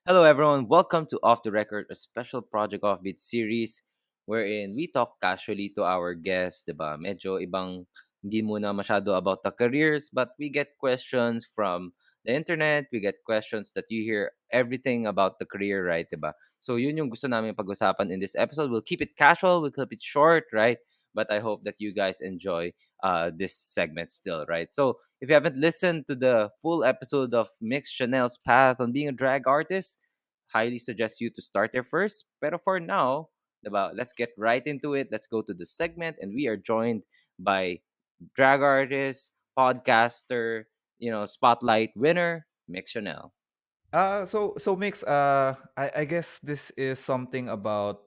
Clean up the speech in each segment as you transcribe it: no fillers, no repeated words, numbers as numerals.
Hello, everyone. Welcome to Off the Record, a special Project Offbeat series wherein we talk casually to our guests, diba? Medyo ibang, hindi muna masyado about the careers, but we get questions from the internet. We get questions that you hear everything about the career, right, diba? So yun yung gusto namin pag-usapan in this episode. We'll keep it casual, we'll keep it short, right? But I hope that you guys enjoy this segment still, right? So if you haven't listened to the full episode of Myx Chanel's path on being a drag artist, highly suggest you to start there first. Pero for now, diba, let's get right into it. Let's go to the segment, and we are joined by drag artist, podcaster, spotlight winner, Myx Chanel. So Mix, I guess this is something about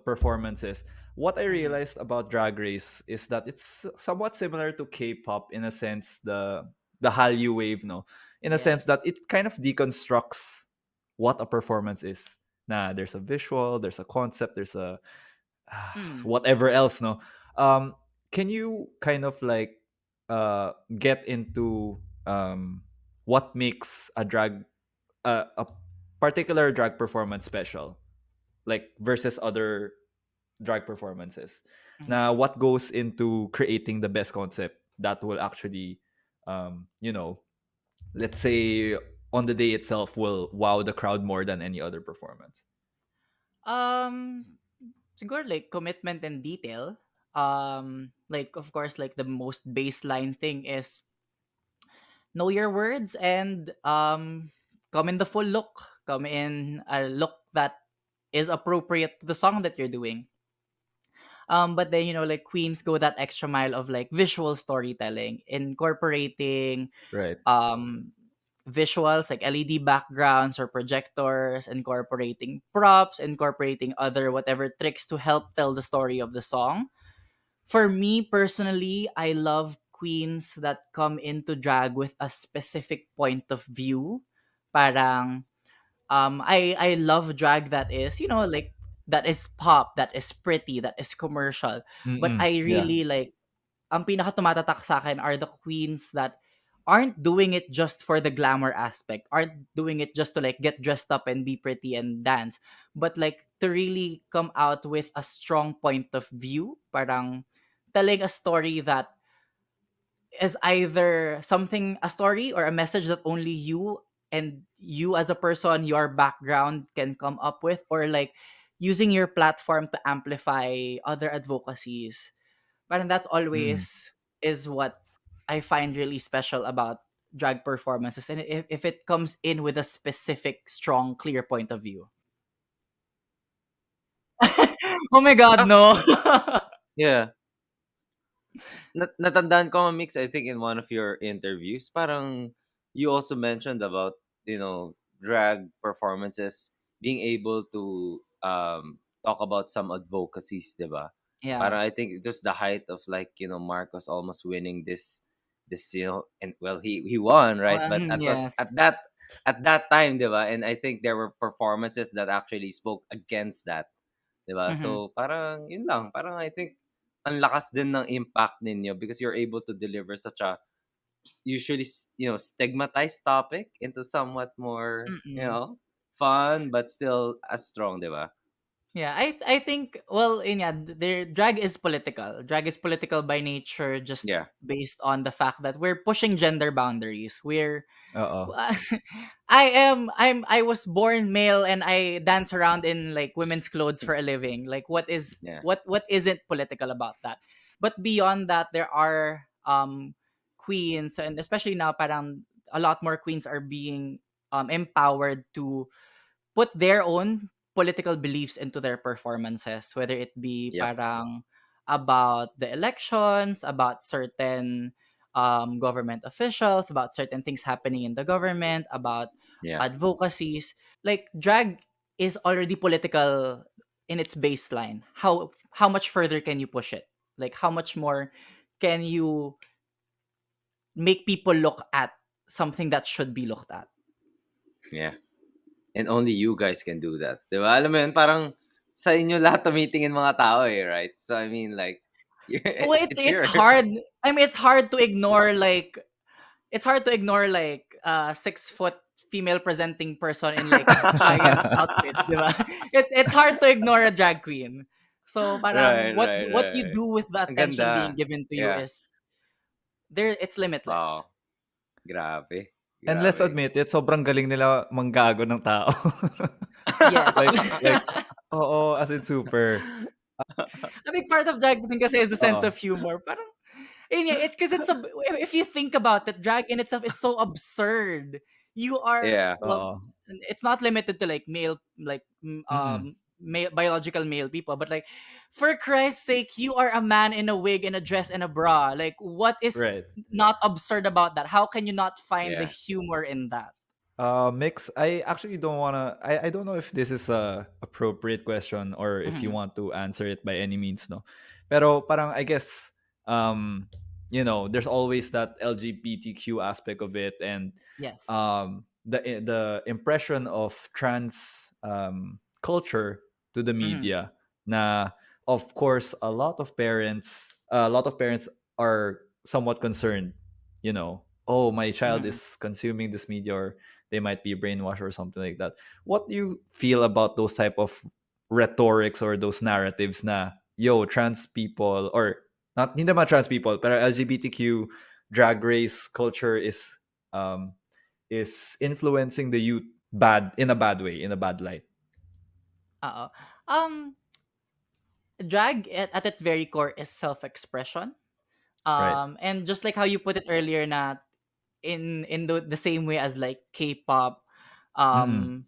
performances. What I Mm-hmm. realized about Drag Race is that it's somewhat similar to K-pop in a sense, the Hallyu wave, no, in a sense that Yes. it kind of deconstructs what a performance is. Nah, there's a visual, there's a concept, there's a Mm. whatever else, no. Um, can you kind of like get into what makes a particular drag performance special, like versus other drag performances? Mm-hmm. Now, what goes into creating the best concept that will actually, um, you know, let's say on the day itself will wow the crowd more than any other performance? Um, Siguro like commitment and detail. Like of course, like the most baseline thing is know your words and come in the full look. Come in a look that is appropriate to the song that you're doing. But then like queens go that extra mile of like visual storytelling, incorporating Right. um visuals like LED backgrounds or projectors, incorporating props, incorporating other whatever tricks to help tell the story of the song. For me personally, I love queens that come into drag with a specific point of view. Parang I love drag that is, like that is pop, that is pretty, that is commercial. But Mm-mm. I Yeah. really like ang pinaka tumatatak sa akin are the queens that aren't doing it just for the glamour aspect, aren't doing it just to like get dressed up and be pretty and dance, but like to really come out with a strong point of view, parang telling a story that is either something, a story or a message that only you and you as a person, your background can come up with, or like using your platform to amplify other advocacies. Parang that's Mm-mm. always is what I find really special about drag performances, and if it comes in with a specific strong clear point of view. Oh my god, Ah, no. yeah. Natandaan ko, Mix, I think in one of your interviews, parang you also mentioned about, drag performances being able to talk about some advocacies, diba? Yeah. Parang I think it was the height of like, Marcos almost winning this, and well he won, right? Well, But yes. at that time, diba? And I think there were performances that actually spoke against that. 'Di ba? Mm-hmm. So, parang yun lang, parang I think ang lakas din ng impact ninyo because you're able to deliver such a usually, stigmatized topic into somewhat more, Mm-mm. fun but still as strong, 'di ba? Yeah, I think, well, in yeah, their drag is political. Drag is political by nature, just Yeah. based on the fact that we're pushing gender boundaries. We're Uh-oh. I was born male and I dance around in like women's clothes for a living. Like Yeah. what isn't political about that? But beyond that, there are queens, and especially now parang a lot more queens are being empowered to put their own political beliefs into their performances, whether it be Yep. parang about the elections, about certain government officials, about certain things happening in the government, about Yeah. advocacies. Like drag is already political in its baseline. How much further can you push it? Like how much more can you make people look at something that should be looked at? Yeah. And only you guys can do that. 'Di ba? Alam mo yun, parang sa inyo lahat tumitingin mga tao eh, right? So I mean like Oh, it's it's your hard. I mean, it's hard to ignore like 6'5" female presenting person in like giant outfits, di ba? It's hard to ignore a drag queen. So parang Right, what right, what you right. do with the Ang attention being ganda. given to you Yeah. is there, it's limitless. Wow. Grabe. And let's Grabe. admit it, sobrang galing nila manggago ng tao. Yes. Like, oo, as in super. I think part of drag din kasi is the sense Oo. of humor. Parang yun nga, because if you think about it, drag in itself is so absurd. You are, Yeah. well, Oo. it's not limited to like male, like Mm. male, biological male people, but like, for Christ's sake, you are a man in a wig and a dress and a bra. Like, what is Right. not absurd about that? How can you not find the Yeah. humor in that? Mix, I actually don't wanna. I don't know if this is a appropriate question or if you Mhm. want to answer it by any means, no. Pero parang I guess there's always that LGBTQ aspect of it, and Yes. the impression of trans culture to the Mhm. media. Na of course a lot of parents are somewhat concerned. Oh, my child Mhm. is consuming this media, or they might be brainwashed or something like that. What do you feel about those type of rhetorics or those narratives na yo trans people, or not hindi naman trans people pero LGBTQ drag race culture is influencing the youth bad in a bad way, in a bad light, Uh-oh. Um, Drag at its very core is self-expression. right? And just like how you put it earlier, na in the same way as like K-pop, Mm-mm. um,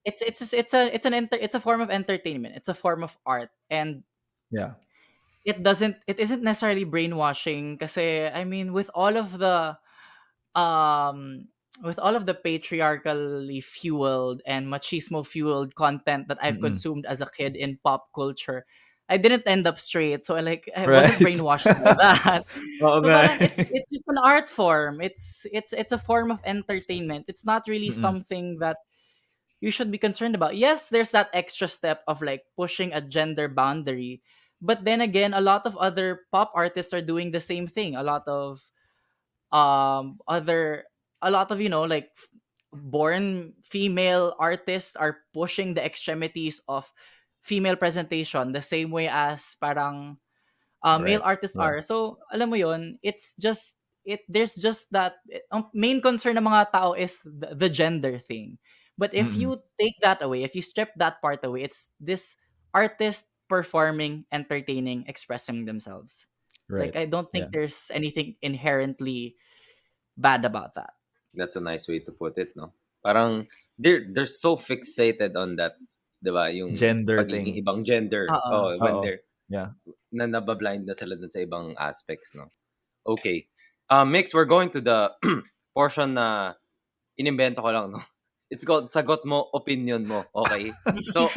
it's a form of entertainment. It's a form of art, and Yeah. it isn't necessarily brainwashing. Kasi I mean, um with all of the patriarchally fueled and machismo fueled content that I've Mm-mm. consumed as a kid in pop culture, I didn't end up straight. So I wasn't Right. brainwashed by that. Oo So nga. parang it's just an art form. It's a form of entertainment. It's not really Mm-mm. something that you should be concerned about. Yes, there's that extra step of like pushing a gender boundary. But then again, a lot of other pop artists are doing the same thing. Other a lot of like born female artists are pushing the extremities of female presentation the same way as parang male Right. artists Yeah. are. So alam mo yon, it's just there's just that ang main concern ng mga tao is the gender thing. But if Mm-mm. you take that away, if you strip that part away, it's this artist performing, entertaining, expressing themselves. Right. Like I don't Yeah. think there's anything inherently bad about that. That's a nice way to put it, no? Parang they're so fixated on that, 'di ba? Yung Gender pagiging thing. ibang gender. Oo. Oh, when Oo. they're Yeah. nabablind na sila dun sa ibang aspects, no? Okay. Mix, we're going to the portion na inimbento ko lang, no? It's called Sagot Mo, Opinion Mo. Okay? So,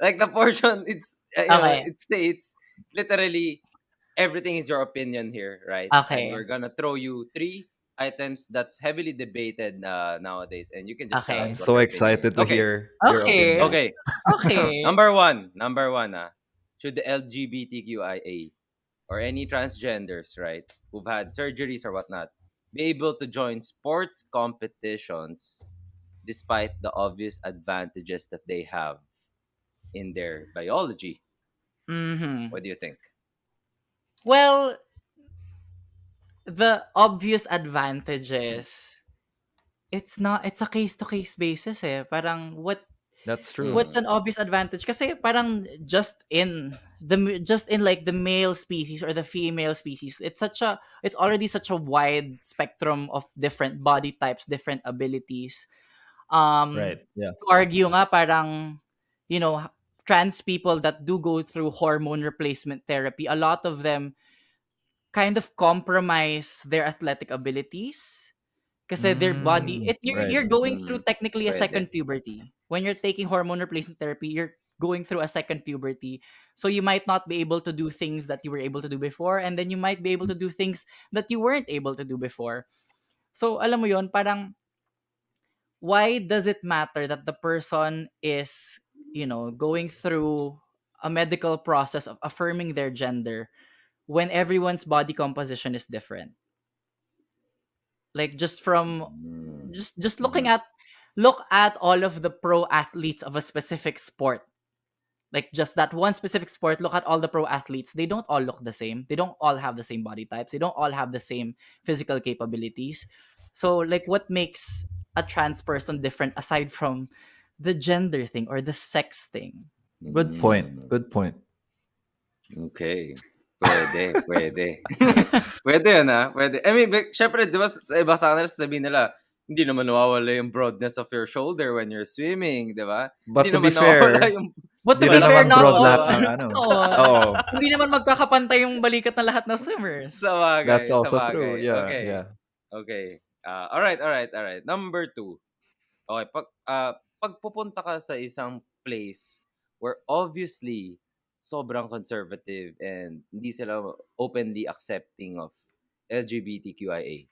like the portion, Okay. it states literally everything is your opinion here, right? And Okay. we're gonna throw you three items that's heavily debated nowadays, and you can just tell I'm us Okay. what so your opinion is. excited to Okay, hear your Okay. opinion. okay. Okay. Number one, should the LGBTQIA or any transgenders, right, who've had surgeries or whatnot, be able to join sports competitions despite the obvious advantages that they have in their biology? Mhm. What do you think? Well, the obvious advantages, it's a case to case basis eh. Parang That's true. what's Mm, an obvious advantage? Kasi parang just in like the male species or the female species, it's already such a wide spectrum of different body types, different abilities. Right. Yeah. To argue nga parang you know trans people that do go through hormone replacement therapy, a lot of them kind of compromise their athletic abilities kasi their body Right. you're going through mm, technically a pwede. second puberty when you're taking hormone replacement therapy. You're going through a second puberty, so you might not be able to do things that you were able to do before, and then you might be able to do things that you weren't able to do before. So alam mo yon, parang why does it matter that the person is going through a medical process of affirming their gender when everyone's body composition is different? Like just from Mm, Just Mhm. look at all of the pro athletes of a specific sport. Like just that one specific sport, look at all the pro athletes. They don't all look the same. They don't all have the same body types. They don't all have the same physical capabilities. So like what makes a trans person different aside from the gender thing or the sex thing? Good point. Mm. Good point. Okay. Pwede, pwede. Pwede yun, pwede. I mean, syempre, di ba, sa iba sa kanila, sasabihin nila, hindi naman nawawala yung broadness of your shoulder when you're swimming, di ba? Hindi But to be naman nawawala fair, yung... But to di be na Wala fair, naman not broad Oo, di all. lahat ba? ng ano. Oo. Oo. Hindi naman magkakapantay yung balikat ng lahat ng swimmers. Sa That's bagay, sa also true. bagay. Yeah, Okay. yeah. Okay. Alright, alright, alright. Number 2. Okay, pag pupunta ka sa isang place where obviously sobrang conservative and hindi sila openly accepting of LGBTQIA.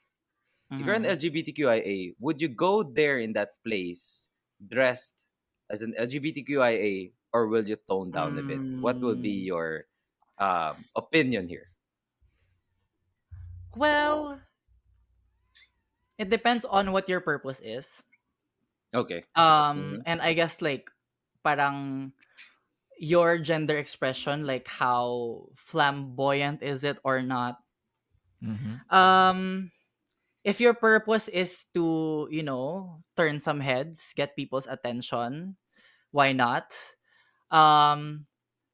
If you're an Mhm. LGBTQIA, would you go there in that place dressed as an LGBTQIA or will you tone down a bit? What will be Mm. your opinion here? Well, it depends on what your purpose is. Okay. Mm-hmm. And I guess like parang your gender expression, like how flamboyant is it or not? Mm-hmm. Um, if your purpose is to, turn some heads, get people's attention, why not? Um,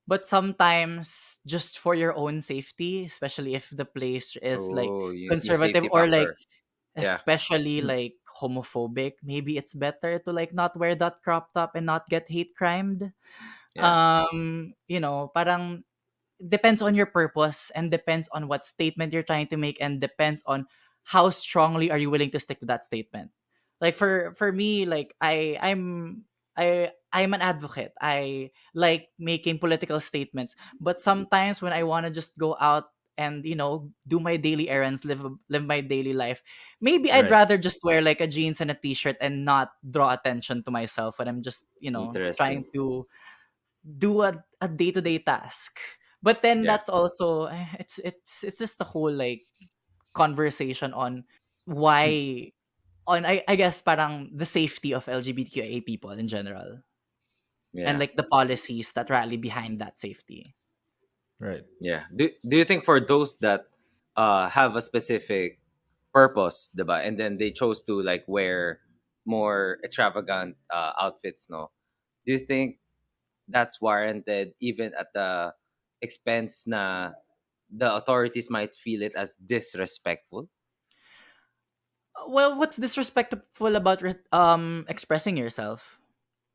but sometimes just for your own safety, especially if the place is like Oh, yung conservative safety or like factor. Yeah. especially like homophobic, maybe it's better to like not wear that crop top and not get hate crimed. Yeah. Parang depends on your purpose and depends on what statement you're trying to make and depends on how strongly are you willing to stick to that statement. Like for me, like I'm an advocate. I like making political statements, but sometimes when I want to just go out and do my daily errands, live my daily life, maybe I'd Right. rather just wear like a jeans and a t-shirt and not draw attention to myself when I'm just trying Interesting. to do a day-to-day task. But then Yeah. that's also it's just the whole like conversation on why on I guess parang the safety of LGBTQIA people in general and Yeah. like the policies that rally behind that safety. Right. Yeah. Do you think for those that have a specific purpose, diba? And then they chose to like wear more extravagant outfits, no? Do you think that's warranted even at the expense na the authorities might feel it as disrespectful? Well, what's disrespectful about expressing yourself?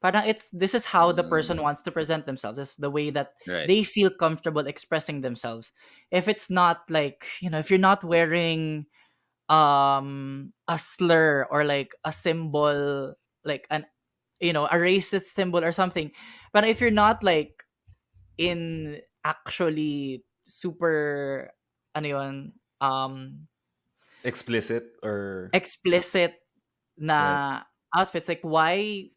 Parang this is how the person Mm, wants to present themselves. It's the way that right. they feel comfortable expressing themselves. If it's not like, if you're not wearing a slur or like a symbol, like an a racist symbol or something, but if you're not like in actually super ano yun, Explicit or explicit right. na outfits, like why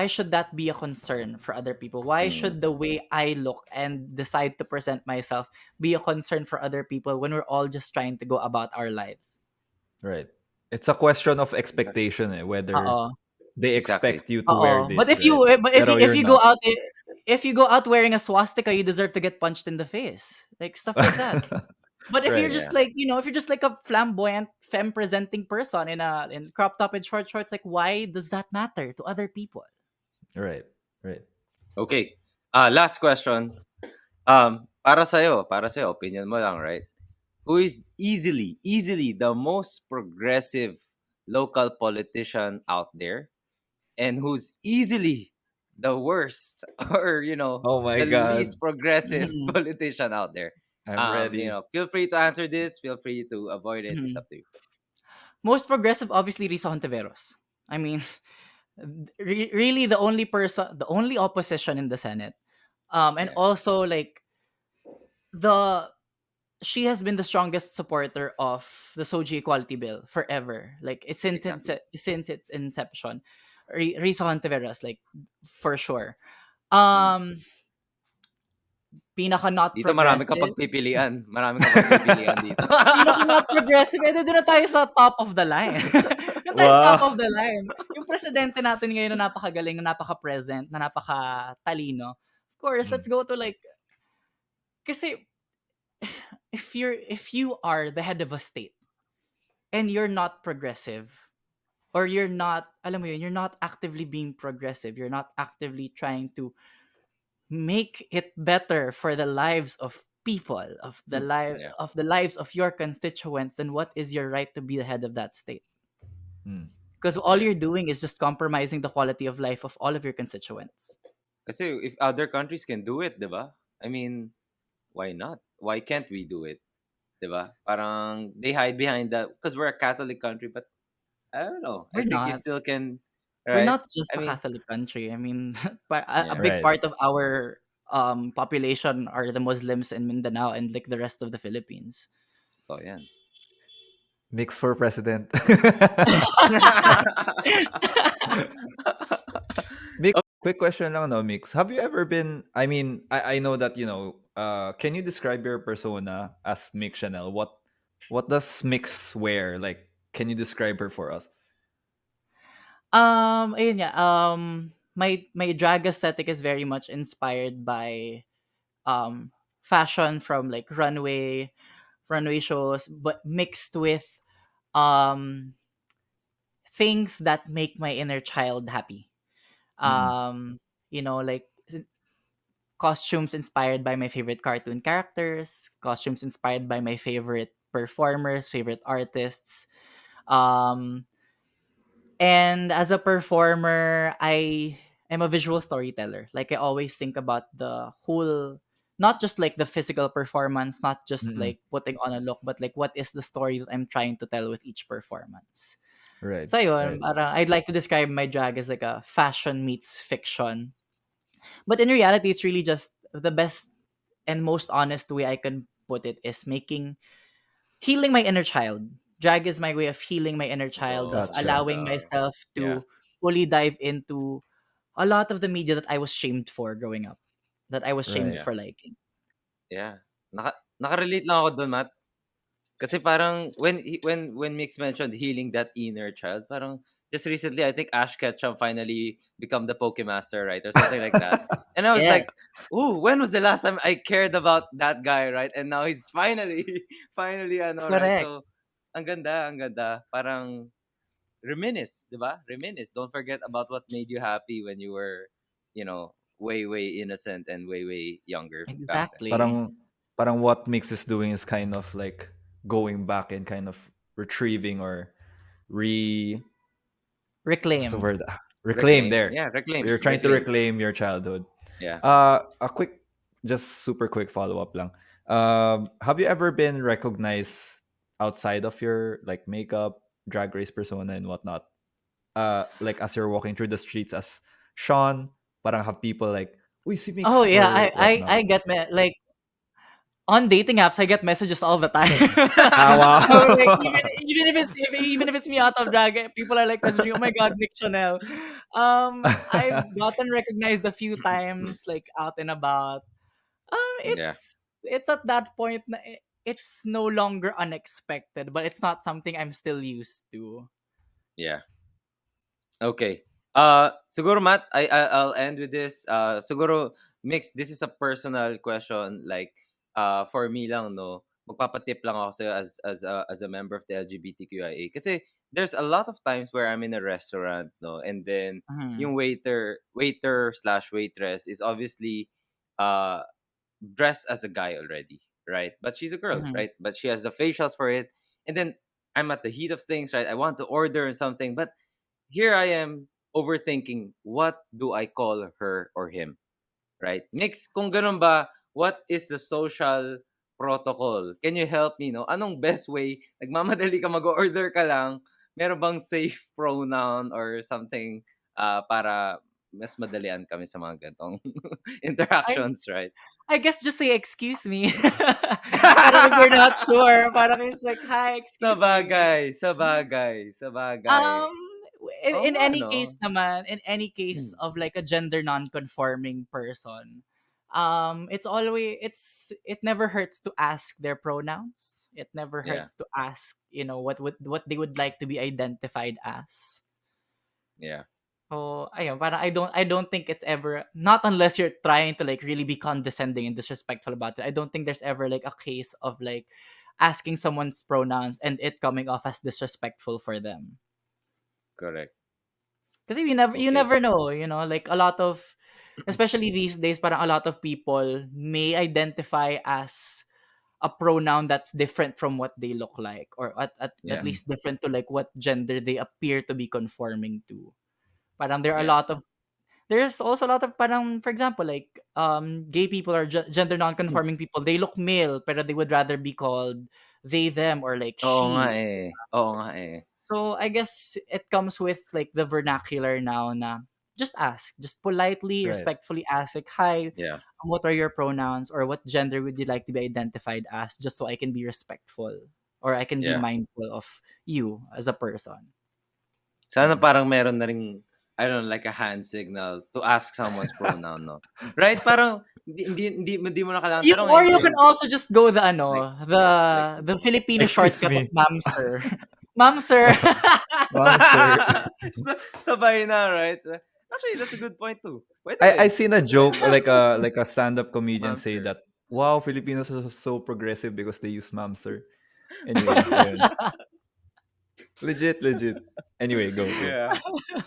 should that be a concern for other people? Why Mm, should the way I look and decide to present myself be a concern for other people when we're all just trying to go about our lives? Right. It's a question of yeah, expectation, whether Oo. they exactly. expect you to wear Oo. But this, if you right? eh, but Pero if you're you go not. out if you go out wearing a swastika, you deserve to get punched in the face. Like stuff like that. But if you're Right. just Yeah. like, if you're just like a flamboyant femme presenting person in crop top and short shorts, like why does that matter to other people? Right. Right. Okay. Last question. Para sa'yo, opinion mo lang, right? Who is easily the most progressive local politician out there and who's easily the worst or Oh my the god. least progressive Mhm. politician out there? I'm ready. Feel free to answer this, feel free to avoid it. It's Mhm. up to you. Most progressive, obviously, Risa Hontiveros. I mean, really the only person, the only opposition in the Senate. And Yeah, also like the she has been the strongest supporter of the Soji Equality Bill forever. Like exactly. since its inception. Risa Hontiveros, like for sure. Mm. Um, pinaka not Dito marami kang progressive. pagpipilian. Marami kang pagpipilian dito. Pinaka not progressive. Eh, doon na tayo sa top of the line. sometimes top Wow. of the line. Yung presidente natin ngayon na napakagaling, na napaka-present, na napaka-talino. Of course, Mm. let's go to like, kasi if you are the head of a state and you're not progressive, or you're not, alam mo yun, you're not actively being progressive, you're not actively trying to make it better for the lives of people, Yeah. of the lives of your constituents, then what is your right to be the head of that state? Mm. Because all Yeah. you're doing is just compromising the quality of life of all of your constituents. Kasi if other countries can do it, 'di ba? I mean, why not? Why can't we do it? 'Di ba? Parang they hide behind that because we're a Catholic country, but I don't know. I We're think you not. still can, We're right? not just I a mean, Catholic country. I mean, a yeah. big Right. part of our population are the Muslims in Mindanao and like the rest of the Philippines. Totoo yan. Mix for president. Mix, quick question lang, no, Mix. Have you ever been, I mean, I know that, can you describe your persona as Mix Chanel? What does Mix wear? Like, can you describe her for us? Ayun nga, my drag aesthetic is very much inspired by fashion from like runway shows, but mixed with um things that make my inner child happy. Mm-mm. Um, like costumes inspired by my favorite cartoon characters, costumes inspired by my favorite performers, favorite artists. Um, and as a performer, I am a visual storyteller. Like I always think about the whole, not just like the physical performance, not just Mm-mm. like putting on a look, but like what is the story that I'm trying to tell with each performance. Right. So Right. yun, parang I'd like to describe my drag as like a fashion meets fiction. But in reality, it's really just the best and most honest way I can put it is healing my inner child. Drag is my way of healing my inner child, of Oh, Gotcha. allowing ganda. myself Yeah. to fully dive into a lot of the media that I was shamed for growing up, that I was shamed Right. Yeah. for liking. Yeah. Nakarelate lang ako doon, Matt. Kasi parang when Mix mentioned healing that inner child, parang just recently I think Ash Ketchum finally become the Pokemaster, right? Or something like that. And I was like, Yes, ooh, when was the last time I cared about that guy, right? And now he's finally finally ano, right? correct. So ang ganda, ang ganda. Parang reminisce, 'di ba? Reminisce. Don't forget about what made you happy when you were, way way innocent and way way younger back then. Exactly. Parang what Mix is doing is kind of like going back and kind of retrieving or re what's the Reclaim. word? Reclaim Reclaim. there. Yeah, reclaim. You're trying to Reclaim. reclaim your childhood. Yeah. A quick, just super quick follow up lang. Have you ever been recognized outside of your like makeup, drag race persona and whatnot? Like as you're walking through the streets as Sean, parang have people like, "Uy, si Oh Mix," yeah, or whatnot. I get like on dating apps, I get messages all the time. Ah, So like wow. even if it's me out of drag, people are like messaging, "Oh my god, Myx Chanel." I've gotten recognized a few times, like out and about. Yeah. It's at that point na it's no longer unexpected, but it's not something I'm still used to. Yeah. Okay. Siguro Matt, I'll end with this. Siguro Mix, this is a personal question. Like, for me lang no, magpapatip lang ako sa'yo as a member of the LGBTQIA. Kasi there's a lot of times where I'm in a restaurant, no, and then Mhm. yung waiter slash waitress is obviously uh dressed as a guy already, right? But she's a girl, Mhm. right? But she has the facials for it, and then I'm at the heat of things, right? I want to order something, but here I am overthinking what do I call her or him, right? Next, kung ganun ba, what is the social protocol? Can you help me, no? Anong best way? Nagmamadali ka, mag-order ka lang, meron bang safe pronoun or something para mas madalian kami sa mga gantong I interactions, right? I guess just say excuse me. Parang if you're not sure, parang it's like, "Hi, excuse me." Sabagay, sabagay, sabagay. Um, Oo in nga, any no? case naman, in any case of like a gender non-conforming person, it never hurts to ask their pronouns. It never Yeah. hurts to ask, what they would like to be identified as. Yeah. So ayun, parang I don't think it's ever, not unless you're trying to like really be condescending and disrespectful about it. I don't think there's ever like a case of like asking someone's pronouns and it coming off as disrespectful for them. Correct. Kasi you Okay. never know, like a lot of, especially these days, parang a lot of people may identify as a pronoun that's different from what they look like, or at Yeah. Mm. least different to like what gender they appear to be conforming to. Parang Yeah. there's also a lot of, parang for example, like gay people or gender non-conforming people, they look male pero they would rather be called they them or like Oo nga she. eh. Oo nga eh. So I guess it comes with like the vernacular now na just ask, just politely, Right. respectfully ask like, "Hi, Yeah. what are your pronouns or what gender would you like to be identified as, just so I can be respectful or I can be Yeah. mindful of you as a person." Sana Mm. parang meron na ring, I don't know, like a hand signal to ask someone's pronoun, no? Right? Parang, hindi mo na kailangan You or tanongin you can kung, also just go the like, like, the Filipino Excuse shortcut of me. ma'am sir. Ma'am sir. Ma'am, sir. sabay na, right? Actually, that's a good point too. Pwede I rin. seen a joke like a stand-up comedian Ma'am, say sir. that, wow, Filipinos are so progressive because they use ma'am, sir. Anyway, ayun. Legit, legit. Anyway, go. Yeah.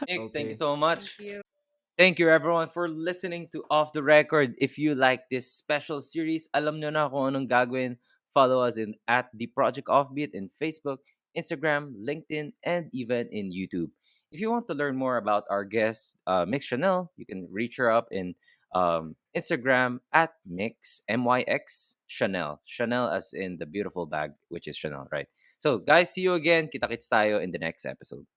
Thanks. Thank you Okay. so much. Thank you everyone for listening to Off the Record. If you like this special series, alam nyo na kung anong gagawin. Follow us in at the Project Offbeat in Facebook, Instagram, LinkedIn, and even in YouTube. If you want to learn more about our guest, Myx Chanel, you can reach her up in Instagram at Myx MYX Chanel. Chanel as in the beautiful bag, which is Chanel, right? So guys, see you again. Kita kits tayo in the next episode.